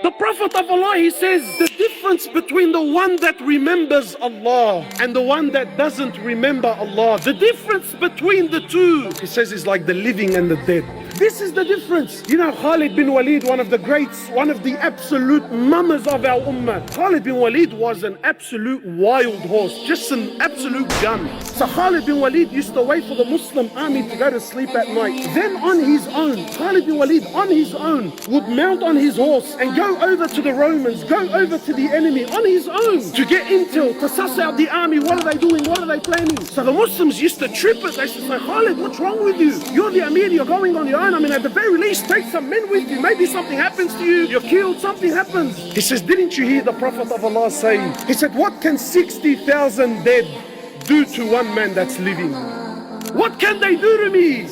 The Prophet of Allah, he says, the difference between the one that remembers Allah and the one that doesn't remember Allah, the difference between the two, he says, is like the living and the dead. This is the difference. You know, Khalid bin Walid, one of the greats, one of the absolute mamas of our ummah. Khalid bin Walid was an absolute wild horse, just an absolute gun. So Khalid bin Walid used to wait for the Muslim army to go to sleep at night. Then on his own, Khalid bin Walid on his own would mount on his horse and go over to the Romans, go over to the enemy on his own to get intel, to suss out the army. What are they doing? What are they planning? So the Muslims used to trip it. They used to say, Khalid, what's wrong with you? You're the Amir, you're going on your own. I mean, at the very least, take some men with you. Maybe something happens to you. You're killed, something happens. He says, didn't you hear the Prophet of Allah say? He said, what can 60,000 dead do to one man that's living? What can they do to me?